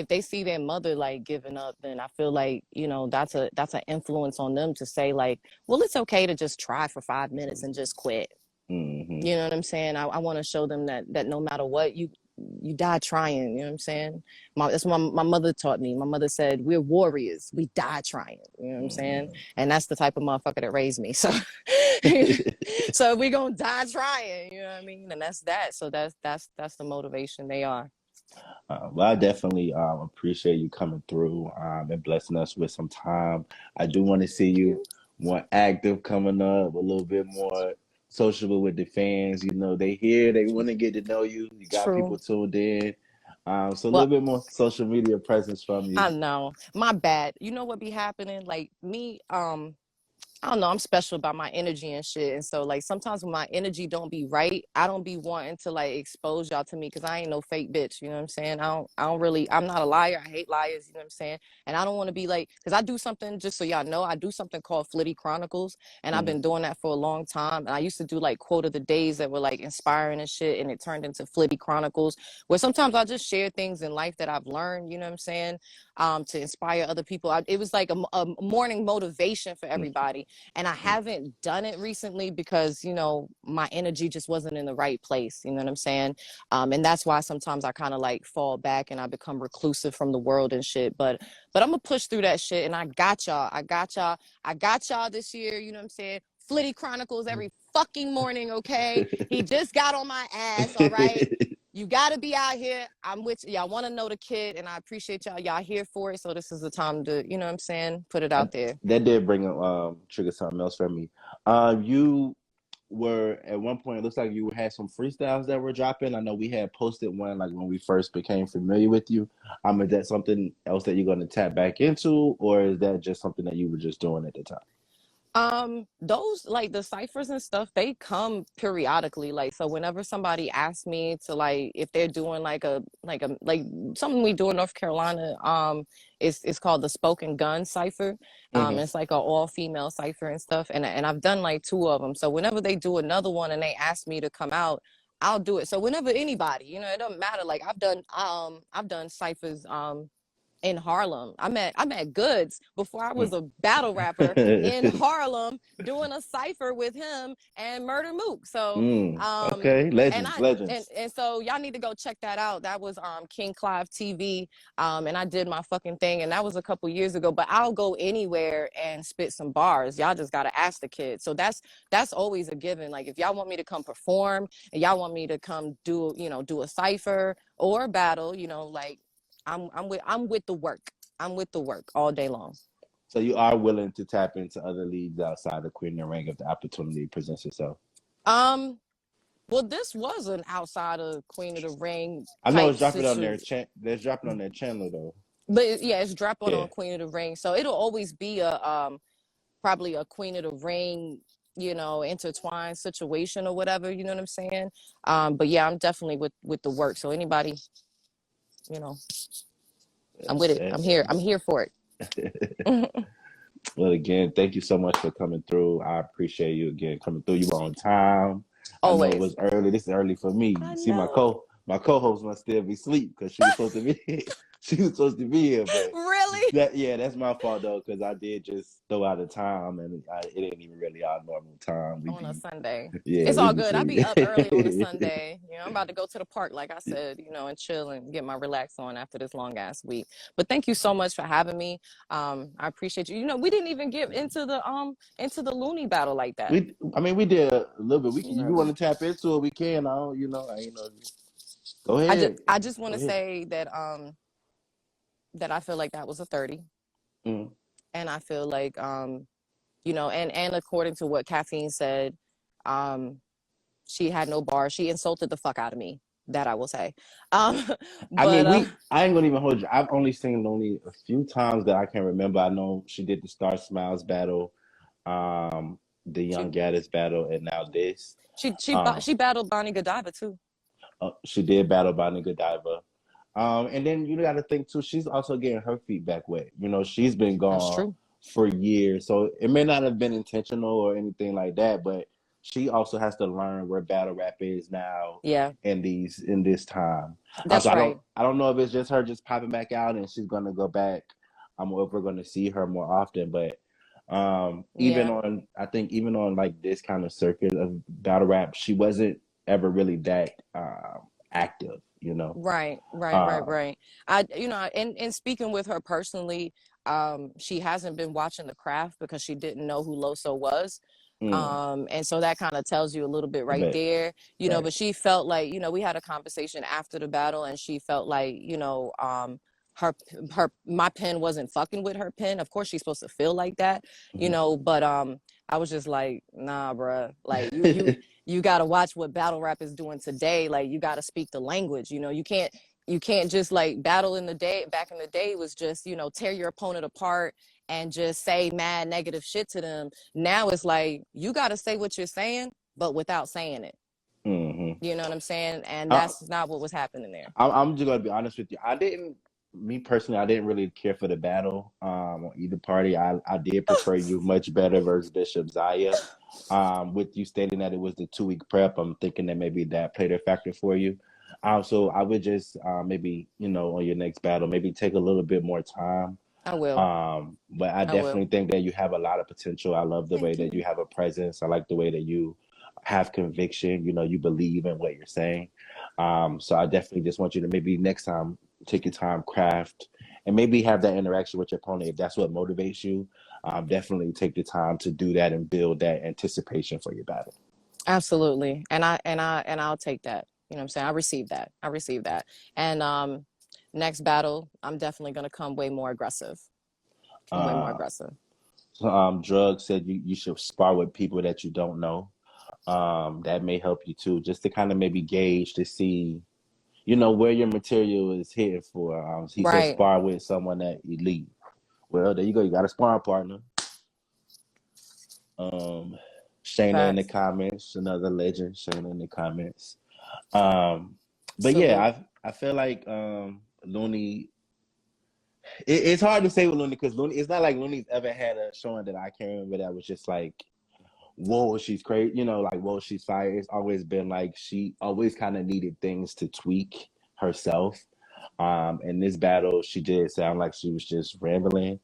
they see their mother like giving up, then I feel like, that's an influence on them to say like, well, it's okay to just try for 5 minutes and just quit. Mm-hmm. You know what I'm saying? I want to show them that no matter what, you die trying. You know what I'm saying? That's what my mother taught me. My mother said, we're warriors. We die trying. You know what I'm saying? And that's the type of motherfucker that raised me. So, so we gonna die trying. You know what I mean? And that's that. So that's the motivation they are. Well, I definitely appreciate you coming through and blessing us with some time. I do want to see you more active coming up, a little bit more sociable with the fans. They here, they want to get to know you. You got True. people tuned in. So a Well, little bit more social media presence from you. I know. My bad. You know what be happening? Like me, I don't know, I'm special about my energy and shit. And so like sometimes when my energy don't be right, I don't be wanting to like expose y'all to me because I ain't no fake bitch. You know what I'm saying? I don't really, I'm not a liar. I hate liars, you know what I'm saying? And I don't want to be like, because I do something, just so y'all know, I do something called Flitty Chronicles. And I've been doing that for a long time. And I used to do like quote of the days that were like inspiring and shit. And it turned into Flitty Chronicles, where sometimes I just share things in life that I've learned, you know what I'm saying? To inspire other people. It was like a morning motivation for everybody. And I haven't done it recently because, my energy just wasn't in the right place. You know what I'm saying? And that's why sometimes I kind of like fall back and I become reclusive from the world and shit. But I'm gonna push through that shit. And I got y'all. I got y'all this year. You know what I'm saying? Flitty Chronicles every fucking morning. Okay. He just got on my ass. All right. You got to be out here. I'm with y'all. Want to know the kid, and I appreciate y'all. Y'all here for it. So this is the time to, you know what I'm saying, put it out there. That did bring up trigger something else for me. You were at one point, it looks like you had some freestyles that were dropping. I know we had posted one like when we first became familiar with you. Is that something else that you're going to tap back into, or is that just something that you were just doing at the time? Those like the ciphers and stuff, they come periodically. Like, so whenever somebody asks me to like, if they're doing like something we do in North Carolina, it's called the Spoken Gun Cipher. It's like an all female cipher and stuff. And I've done like 2 of them. So whenever they do another one and they ask me to come out, I'll do it. So whenever anybody, it doesn't matter. Like I've done ciphers, in Harlem. I met Goods before I was a battle rapper in Harlem doing a cipher with him and Murder Mook. So okay, legends. and so y'all need to go check that out. That was King Clive TV. And I did my fucking thing, and that was a couple years ago. But I'll go anywhere and spit some bars. Y'all just gotta ask the kid. So that's always a given. Like if y'all want me to come perform and y'all want me to come do a cipher or a battle, like I'm with the work. I'm with the work all day long. So you are willing to tap into other leagues outside of Queen of the Ring if the opportunity presents itself? Well, this was an outside of Queen of the Ring I know type it's dropping on situation. their there's dropping on their channel though. But yeah, it's drop on Yeah. Queen of the Ring. So it'll always be a probably a Queen of the Ring, intertwined situation or whatever, you know what I'm saying? But yeah, I'm definitely with the work. So anybody, you know, I'm with it. I'm here. I'm here for it. Well, again, thank you so much for coming through. I appreciate you again coming through. You were on time. I know it Always. was early. This is early for me. I See, know. my co-host must still be asleep because she was supposed to be she was supposed to be here. But Really? that's my fault though, because I did just throw out a time, and it ain't even really our normal time. On a Sunday. Yeah, It's we all be good. I be sleep. up early on a Sunday. I'm about to go to the park, like I said, and chill and get my relax on after this long ass week. But thank you so much for having me. I appreciate you. We didn't even get into the Looney battle like that. We did a little bit. If you Really? want to tap into it, we can. I don't, I ain't know. Go I just ahead. I just want Go to ahead. say that I feel like that was a 30. Mm. And I feel like and according to what Caffeine said, um she had no bar. She insulted the fuck out of me. That I will say. Um, but I ain't gonna even hold you. I've only seen Looney a few times that I can remember. I know she did the Star Smiles battle, the she Young Gaddis battle, and now this. she she Um, she battled Bonnie Godiva too. she did battle by Godiva. And then you got to think too. She's also getting her feet back wet. She's been That's gone true. for years, so it may not have been intentional or anything like that. But she also has to learn where battle rap is now Yeah, in this time. So that's right. I don't know if it's just her just popping back out and she's gonna go back. Or if we're gonna see her more often. But Yeah. even on like this kind of circuit of battle rap, she wasn't ever really that active. Right, right, right, Uh, right. And speaking with her personally, she hasn't been watching the craft because she didn't know who Loso was. mm, And so that kind of tells you a little bit right but there, right. but she felt like, we had a conversation after the battle and she felt like, her my pen wasn't fucking with her pen. Of course she's supposed to feel like that, Mhm. but I was just like, nah, bruh. Like you got to watch what battle rap is doing today. Like you got to speak the language. You can't just like battle in the day. Back in the day was just tear your opponent apart and just say mad negative shit to them. Now it's like you got to say what you're saying, but without saying it. Hmm. You know what I'm saying? And I, that's not what was happening there. I'm just gonna be honest with you. Me personally, I didn't really care for the battle on either party. I did prefer you much better versus Bishop Zaya. With you stating that it was the 2 week prep, I'm thinking that maybe that played a factor for you. So I would just maybe on your next battle, maybe take a little bit more time. I will. But I I will. definitely think that you have a lot of potential. I love the way Thank that you you. have a presence. I like the way that you have conviction. You believe in what you're saying. So I definitely just want you to maybe next time take your time, craft, and maybe have that interaction with your opponent if that's what motivates you. Definitely take the time to do that and build that anticipation for your battle. Absolutely. And I'll take that. You know what I'm saying? I received that. I received that. And next battle, I'm definitely gonna come way more aggressive. Come way more Uh, aggressive. Drug said you should spar with people that you don't know. That may help you too, just to kind of maybe gauge to see, where your material is hitting for. He said Right. spar with someone that elite. Well, there you go. You got a sparring partner. Um, Shayna in the Facts. comments, another legend. Shayna in the comments. Um, but yeah, Salute. I feel like Looney. It's hard to say with Looney because Looney. It's not like Looney's ever had a showing that I can remember that was just like, whoa, she's crazy. Like whoa, she's fire. It's always been like she always kind of needed things to tweak herself. In this battle, she did sound like she was just rambling.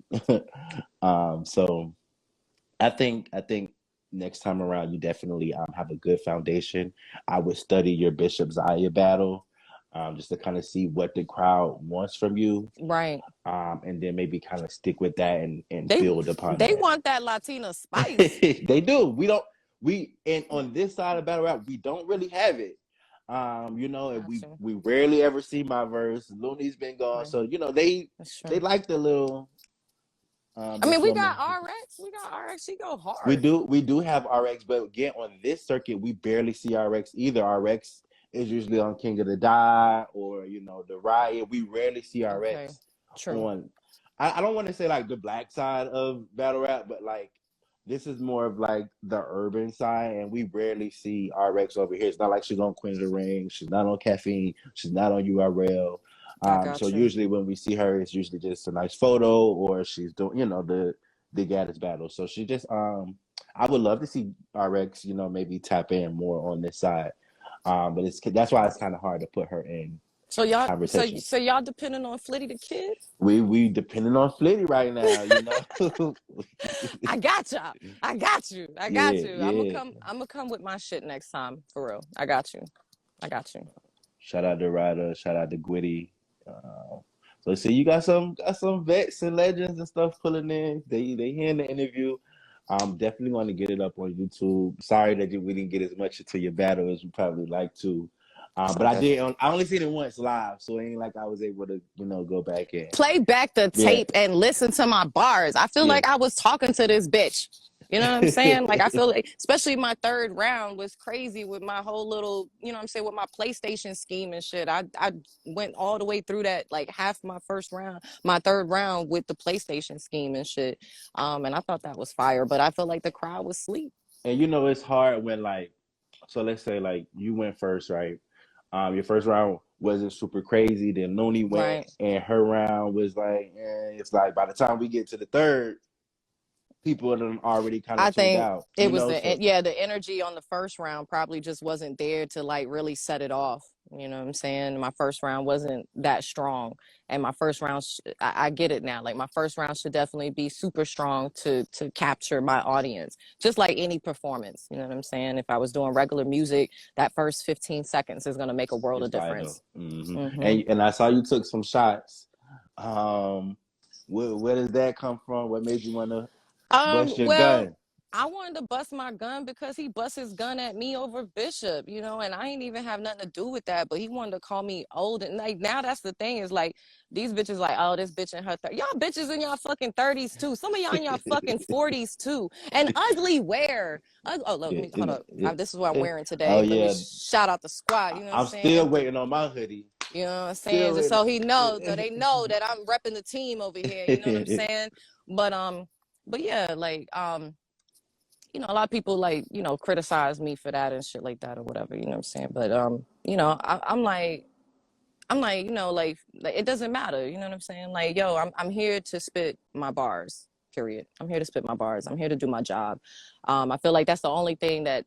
So I think next time around you definitely have a good foundation. I would study your Bishop Zaya battle, just to kind of see what the crowd wants from you, Right. and then maybe kind of stick with that and They build upon they that. want that Latina spice. They do. And on this side of battle rap, we don't really have it. And we Gotcha. we rarely ever see my verse. Looney's been gone, Right. so That's they true. like the little I mean, this we got woman. RX. We got RX. She go We hard. do we do have RX, but again on this circuit we barely see RX either. RX is usually on King of the Die or the Riot. We rarely see Okay. RX True. on, I don't want to say like the black side of battle rap, but like this is more of like the urban side, and we rarely see RX over here. It's not like she's on Queen of the Ring, she's not on Caffeine, she's not on URL. I So got you. usually when we see her, it's usually just a nice photo, or she's doing, the Gaddis battle. So she just, I would love to see RX, maybe tap in more on this side. But that's why it's kind of hard to put her in So y'all, conversation. so y'all depending on Flitty the Kid? We depending on Flitty right now, I got y'all. I got you. I got Yeah, you. yeah. I'm gonna come with my shit next time for real. I got you. I got you. Shout out to Ryder. Shout out to Gwitty. So see, you got some vets and legends and stuff pulling in. They here in the interview. I'm definitely going to get it up on YouTube. Sorry that we didn't get as much into your battle as we probably like to. It's But I okay. did. I only seen it once live, so it ain't like I was able to, go back in. Play back the Yeah, tape and listen to my bars. I feel yeah. like I was talking to this bitch. You know what I'm saying? Like I feel like, especially my third round was crazy with my whole little, you know what I'm saying, with my PlayStation scheme and shit. I went all the way through that, like half my third round with the PlayStation scheme and shit. And I thought that was fire, but I felt like the crowd was asleep. And it's hard when so let's say like you went first, right? Your first round wasn't super crazy. Then Looney went, Right. and her round was like, it's like by the time we get to the third, people are already kind of I tuned think out, it was So the energy on the first round probably just wasn't there to like really set it off. You know what I'm saying? My first round wasn't that strong, and my first round, I get it now. Like my first round should definitely be super strong to capture my audience, just like any performance. You know what I'm saying? If I was doing regular music, that first 15 seconds is gonna make a world it's of difference. vital. Hmm. Hmm. And I saw you took some shots. Um, where does that come from? What made you want to bust your Well, gun? I wanted to bust my gun because he bust his gun at me over Bishop, you know, and I ain't even have nothing to do with that. But he wanted to call me old, and like now that's the thing is like these bitches like, oh, this bitch in her y'all bitches in y'all fucking 30s too. Some of y'all in y'all fucking 40s too, and ugly wear. Oh, look, let Yeah, me hold up. yeah, This is what I'm yeah. wearing Oh today. Let me yeah, shout out the squad. You know what I'm I'm still saying? waiting on my hoodie. You know what I'm saying? Still Just waiting. so he knows, so they know that I'm repping the team over here. You know what I'm saying? But yeah, like a lot of people like, criticize me for that and shit like that or whatever, you know what I'm saying? But I'm like, like it doesn't matter, you know what I'm saying? Like, yo, I'm here to spit my bars. Period. I'm here to spit my bars. I'm here to do my job. I feel like that's the only thing that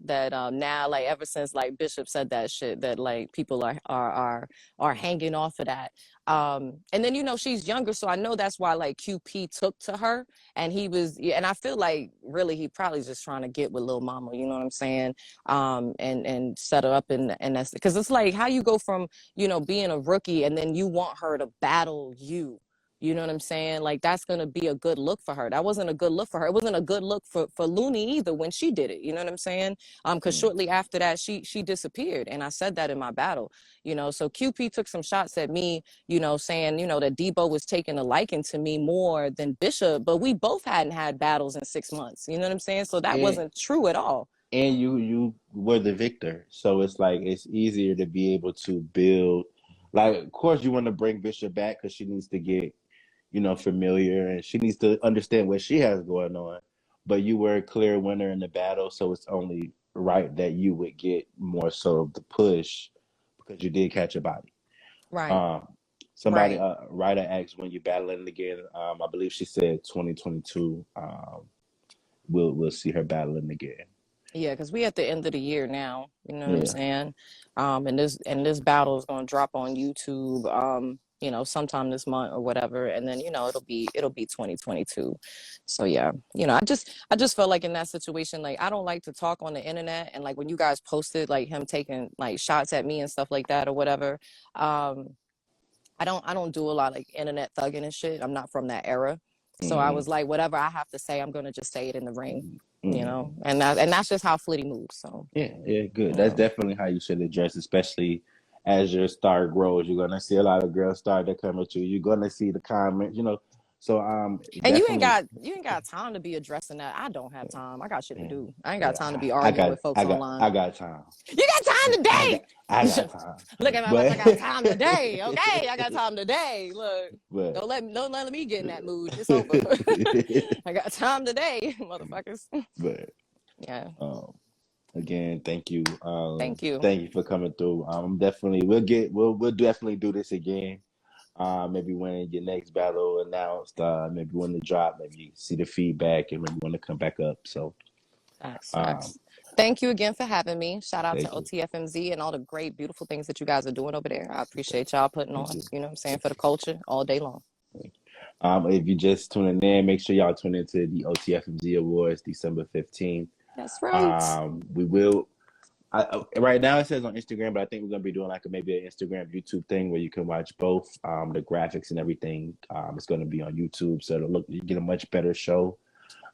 now, like ever since like Bishop said that shit, that like people are hanging off of that. And then she's younger, so I know that's why like QP took to her, and he was, yeah, and I feel like really he probably just trying to get with Lil Mama, you know what I'm saying? And set her up, and that's because it's like how you go from being a rookie and then you want her to battle you. You know what I'm saying? Like that's gonna be a good look for her. That wasn't a good look for her. It wasn't a good look for Looney either when she did it. You know what I'm saying? Because shortly after that, she disappeared, and I said that in my battle. So QP took some shots at me. Saying that Debo was taking a liking to me more than Bishop, but we both hadn't had battles in 6 months. You know what I'm saying? So that and wasn't true at all. and you were the victor, so it's like it's easier to be able to build. Like, of course, you want to bring Bishop back because she needs to get familiar, and she needs to understand what she has going on. But you were a clear winner in the battle, so it's only right that you would get more so of the push because you did catch a body. Right. Um, Somebody, Right. writer asked when you're battling again. I believe she said 2022. We'll see her battling again. Yeah, because we at the end of the year now. You know what I'm Yeah. saying? And this battle is gonna drop on YouTube. Sometime this month or whatever, and then it'll be 2022. So yeah, I just felt like in that situation, like I don't like to talk on the internet, and like when you guys posted like him taking like shots at me and stuff like that or whatever. I don't do a lot of like internet thugging and shit. I'm not from that era. So I Mm-hmm. was like, whatever I have to say, I'm gonna just say it in the ring, Mm-hmm. and that's just how Flitty moves. So Yeah, yeah, good. That's yeah, definitely how you should address, especially as your star grows. You're gonna see a lot of girls start to come at you. You're gonna see the comment. So And definitely. you ain't got time to be addressing that. I don't have time. I got shit to Yeah, do. I ain't got yeah, time to be arguing with folks online. I got time. You got time I today. got I got time. Look at my mouth. I But got time today. Okay, I got time today. Look, but don't let me get in that mood. It's over. I got time today, motherfuckers. but Yeah. again, thank you. Thank you. Thank you for coming through. Definitely we'll definitely do this again. Maybe when your next battle announced, maybe when the drop, maybe see the feedback and maybe want to come back up. So Facts, um, facts. Thank you again for having me. Shout out to thank you. OTFMZ and all the great, beautiful things that you guys are doing over there. I appreciate y'all putting Thank on, you. you know what I'm saying, for the culture all day long. If you just tuning in, make sure y'all tune into the OTFMZ Awards December 15th. That's right. We will. Right now it says on Instagram, but I think we're gonna be doing like maybe an Instagram YouTube thing where you can watch both. The graphics and everything. It's gonna be on YouTube, so you get a much better show.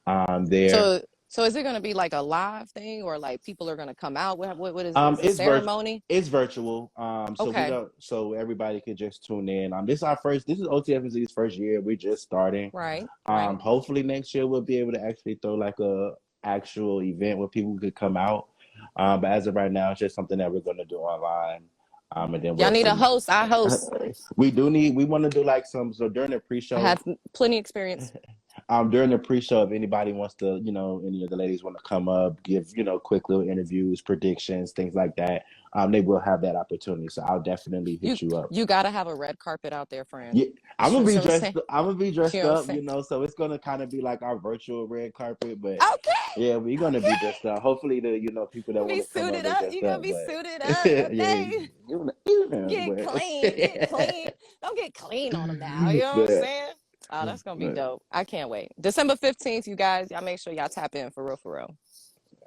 There. So is it going to be like a live thing or like people are going to come out? What is it? Is it ceremony? It's virtual. So we Okay. don't. So everybody could just tune in. This is OTFZ's first year. We're just starting. Right. Right. Hopefully next year we'll be able to actually throw like a actual event where people could come out. But as of right now, it's just something that we're gonna do online. And then Y'all we'll need a see. host. I host. We want to do like so during the I pre-show. have plenty experience. During the pre-show, if anybody wants to, any of the ladies want to come up, give, quick little interviews, predictions, things like that, they will have that opportunity. So I'll definitely hit you up. You got to have a red carpet out there, friend. Yeah, I'm gonna be dressed. I'm gonna be dressed You know up, So it's gonna kind of be like our virtual red carpet, but okay. yeah, we're gonna be dressed up. Hopefully, the people that want to come up, they dressed You gonna up. be But suited up, okay? Get but, clean, get clean. Don't get clean on them now. You know what I'm saying? Oh, that's gonna be dope. I can't wait. December 15th, you guys. Y'all make sure y'all tap in for real, for real.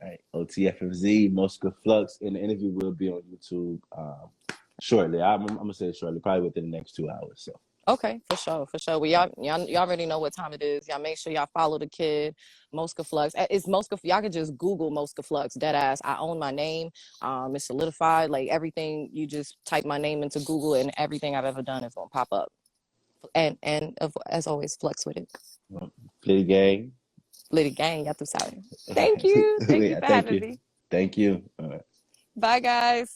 All right, OTFMZ, Mosca Flux, and the interview will be on YouTube shortly. I'm gonna say shortly, probably within the next 2 hours. So. Okay, for sure, for sure. Well, y'all already know what time it is. Y'all make sure y'all follow the kid, Mosca Flux. It's Mosca. Y'all can just Google Mosca Flux. Dead ass. I own my name. It's solidified. Like everything, you just type my name into Google, and everything I've ever done is gonna pop up. And as always, Flux with it. Flitty gang. Flitty gang. Y'all through Thank you. Thank you for having me. Thank you. All right. Bye, guys.